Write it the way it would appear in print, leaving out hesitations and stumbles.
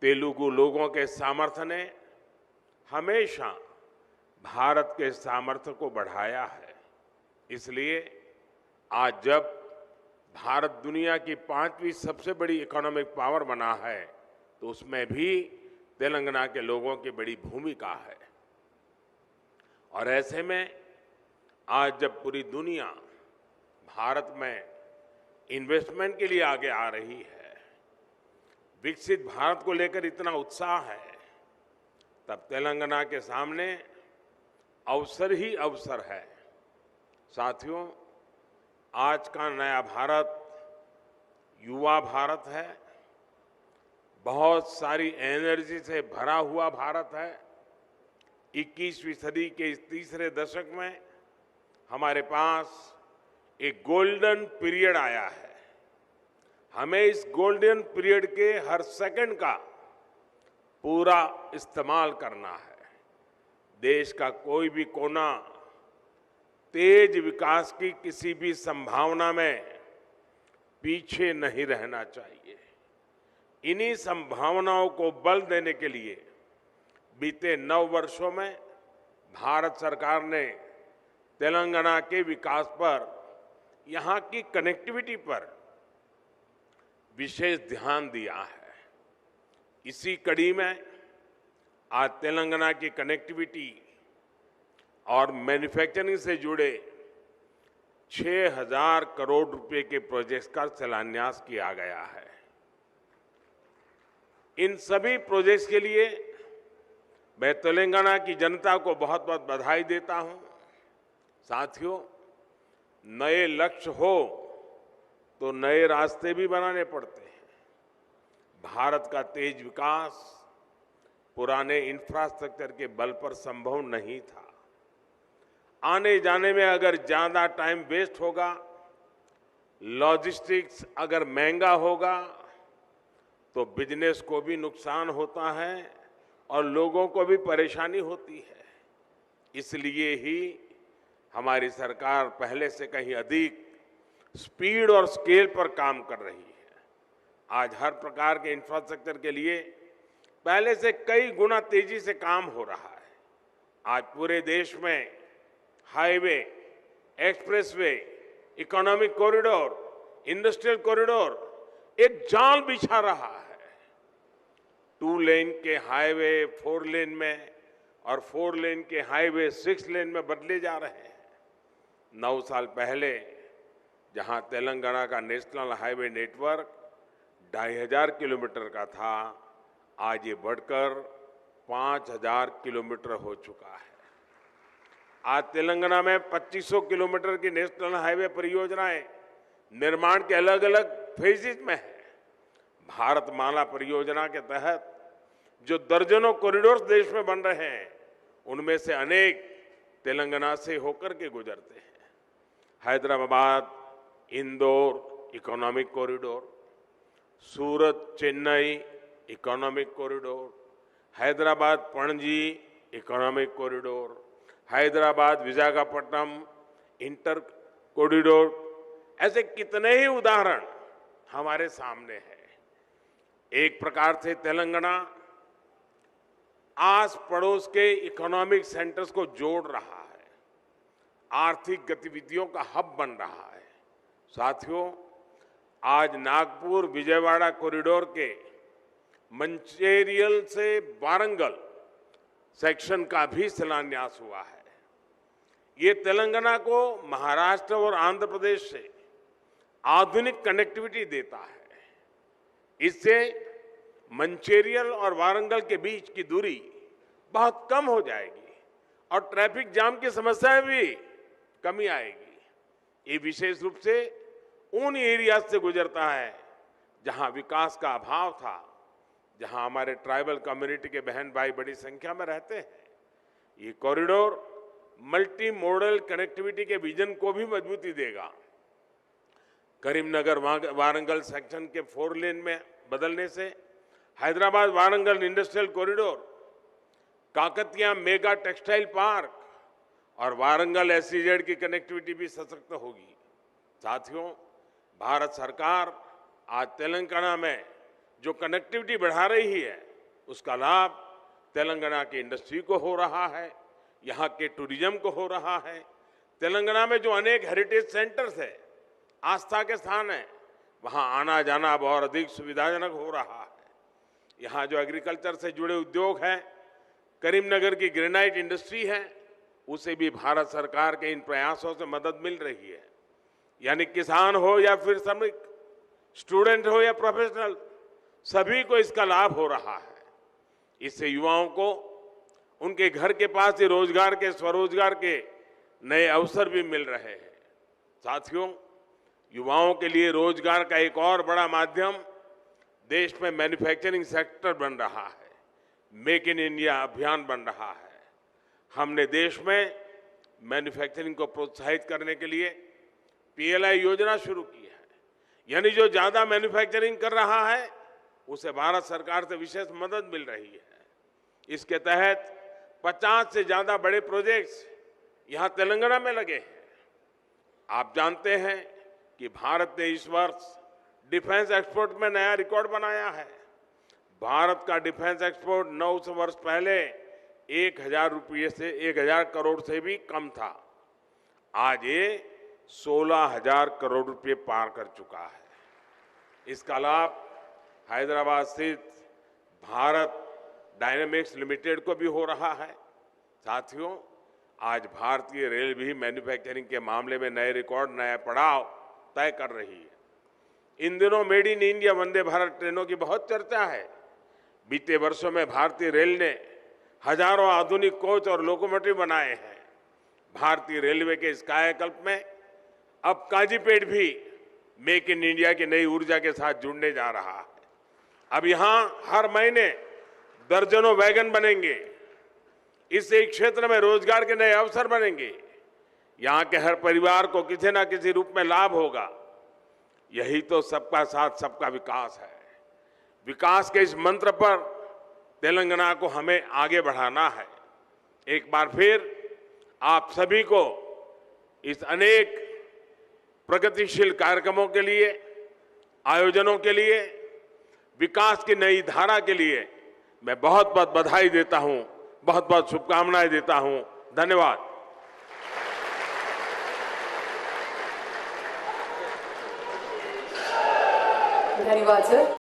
तेलुगु लोगों के सामर्थ्य ने हमेशा भारत के सामर्थ्य को बढ़ाया है। इसलिए आज जब भारत दुनिया की 5वीं सबसे बड़ी इकोनॉमिक पावर बना है, तो उसमें भी तेलंगाना के लोगों की बड़ी भूमिका है। और ऐसे में आज जब पूरी दुनिया भारत में इन्वेस्टमेंट के लिए आगे आ रही है, विकसित भारत को लेकर इतना उत्साह है, तब तेलंगाना के सामने अवसर ही अवसर है। साथियों, आज का नया भारत युवा भारत है, बहुत सारी एनर्जी से भरा हुआ भारत है। 21वीं सदी के इस तीसरे दशक में हमारे पास एक गोल्डन पीरियड आया है। हमें इस गोल्डन पीरियड के हर सेकंड का पूरा इस्तेमाल करना है। देश का कोई भी कोना तेज विकास की किसी भी संभावना में पीछे नहीं रहना चाहिए। इन्हीं संभावनाओं को बल देने के लिए बीते 9 वर्षों में भारत सरकार ने तेलंगाना के विकास पर, यहाँ की कनेक्टिविटी पर विशेष ध्यान दिया है। इसी कड़ी में आज तेलंगाना की कनेक्टिविटी और मैन्युफैक्चरिंग से जुड़े 6,000 करोड़ रुपए के प्रोजेक्ट्स का शिलान्यास किया गया है। इन सभी प्रोजेक्ट्स के लिए मैं तेलंगाना की जनता को बहुत बहुत बधाई देता हूं। साथियों, नए लक्ष्य हो तो नए रास्ते भी बनाने पड़ते हैं। भारत का तेज विकास पुराने इंफ्रास्ट्रक्चर के बल पर संभव नहीं था। आने जाने में अगर ज्यादा टाइम वेस्ट होगा, लॉजिस्टिक्स अगर महंगा होगा, तो बिजनेस को भी नुकसान होता है और लोगों को भी परेशानी होती है। इसलिए ही हमारी सरकार पहले से कहीं अधिक स्पीड और स्केल पर काम कर रही है। आज हर प्रकार के इंफ्रास्ट्रक्चर के लिए पहले से कई गुना तेजी से काम हो रहा है। आज पूरे देश में highway, expressway, economic corridor, industrial corridor एक जाल बिछा रहा है। 2 लेन के हाईवे 4 लेन में और 4 लेन के हाईवे 6 लेन में बदले जा रहे हैं। 9 साल पहले जहां तेलंगाना का नेशनल हाईवे नेटवर्क 2,500 किलोमीटर का था, आज ये बढ़कर 5,000 किलोमीटर हो चुका है। आज तेलंगाना में 2500 किलोमीटर की नेशनल हाईवे परियोजनाएं निर्माण के अलग अलग फेजेज में है। भारतमाला परियोजना के तहत जो दर्जनों कॉरिडोर्स देश में बन रहे हैं, उनमें से अनेक तेलंगाना से होकर के गुजरते हैं। Hyderabad Indore economic corridor, Surat Chennai economic corridor, Hyderabad Panaji economic corridor, Hyderabad Visakhapatnam inter corridor, ऐसे कितने ही उदाहरण हमारे सामने हैं। एक प्रकार से तेलंगाना आस पड़ोस के इकोनॉमिक सेंटर्स को जोड़ रहा है, आर्थिक गतिविधियों का हब बन रहा है। साथियों, आज नागपुर विजयवाड़ा कॉरिडोर के मंचेरियल से वारंगल सेक्शन का भी शिलान्यास हुआ है। ये तेलंगाना को महाराष्ट्र और आंध्र प्रदेश से आधुनिक कनेक्टिविटी देता है। इससे मंचेरियल और वारंगल के बीच की दूरी बहुत कम हो जाएगी और ट्रैफिक जाम की समस्या भी कमी आएगी। ये विशेष रूप से उन एरिया से गुजरता है जहां विकास का अभाव था, जहां हमारे ट्राइबल कम्युनिटी के बहन भाई बड़ी संख्या में रहते हैं। ये कॉरिडोर मल्टी मॉडल कनेक्टिविटी के विजन को भी मजबूती देगा। करीमनगर वारंगल सेक्शन के 4 लेन में बदलने से Hyderabad Warangal industrial corridor, Kakatiya mega textile park और वारंगल एसईजेड की कनेक्टिविटी भी सशक्त होगी। साथियों, भारत सरकार आज तेलंगाना में जो कनेक्टिविटी बढ़ा रही है, उसका लाभ तेलंगाना की इंडस्ट्री को हो रहा है, यहाँ के टूरिज्म को हो रहा है। तेलंगाना में जो अनेक हेरिटेज सेंटर्स है, आस्था के स्थान है, वहाँ आना जाना अब और अधिक सुविधाजनक हो रहा है। यहाँ जो एग्रीकल्चर से जुड़े उद्योग हैं, करीमनगर की ग्रेनाइट इंडस्ट्री है, उसे भी भारत सरकार के इन प्रयासों से मदद मिल रही है। यानी किसान हो या फिर श्रमिक, स्टूडेंट हो या प्रोफेशनल, सभी को इसका लाभ हो रहा है। इससे युवाओं को उनके घर के पास ही रोजगार के, स्वरोजगार के नए अवसर भी मिल रहे हैं। साथियों, युवाओं के लिए रोजगार का एक और बड़ा माध्यम देश में मैन्युफैक्चरिंग सेक्टर बन रहा है। मेक इन इंडिया अभियान बन रहा है। हमने देश में मैन्युफैक्चरिंग को प्रोत्साहित करने के लिए PLI योजना शुरू की है। यानी जो ज्यादा मैन्युफैक्चरिंग कर रहा है उसे भारत सरकार से विशेष मदद मिल रही है। इसके तहत 50 से ज्यादा बड़े प्रोजेक्ट्स यहां तेलंगाना में लगे हैं। आप जानते हैं कि भारत ने इस वर्ष डिफेंस एक्सपोर्ट में नया रिकॉर्ड बनाया है। भारत का डिफेंस एक्सपोर्ट 9 वर्ष पहले 1000 करोड़ से भी कम था। आज ये 16,000 करोड़ रुपए पार कर चुका है। इसका लाभ हैदराबाद स्थित भारत डायनेमिक्स लिमिटेड को भी हो रहा है। साथियों, आज भारतीय रेल भी मैन्युफैक्चरिंग के मामले में नए रिकॉर्ड, नया पड़ाव तय कर रही है। इन दिनों made in India Vande Bharat ट्रेनों की बहुत चर्चा है। बीते वर्षों में भारतीय रेल ने हजारों आधुनिक कोच और लोकोमोटिव बनाए हैं। भारतीय रेलवे के इस कायाकल्प में अब काजीपेट भी मेक इन इंडिया की नई ऊर्जा के साथ जुड़ने जा रहा है। अब यहां हर महीने दर्जनों वैगन बनेंगे। इससे इस क्षेत्र में रोजगार के नए अवसर बनेंगे। यहां के हर परिवार को किसी न किसी रूप में लाभ होगा। यही तो सबका साथ सबका विकास है। विकास के इस मंत्र पर तेलंगाना को हमें आगे बढ़ाना है। एक बार फिर आप सभी को इस अनेक प्रगतिशील कार्यक्रमों के लिए, आयोजनों के लिए, विकास की नई धारा के लिए मैं बहुत बहुत बधाई देता हूं, बहुत बहुत शुभकामनाएं देता हूं। धन्यवाद। धन्यवाद सर।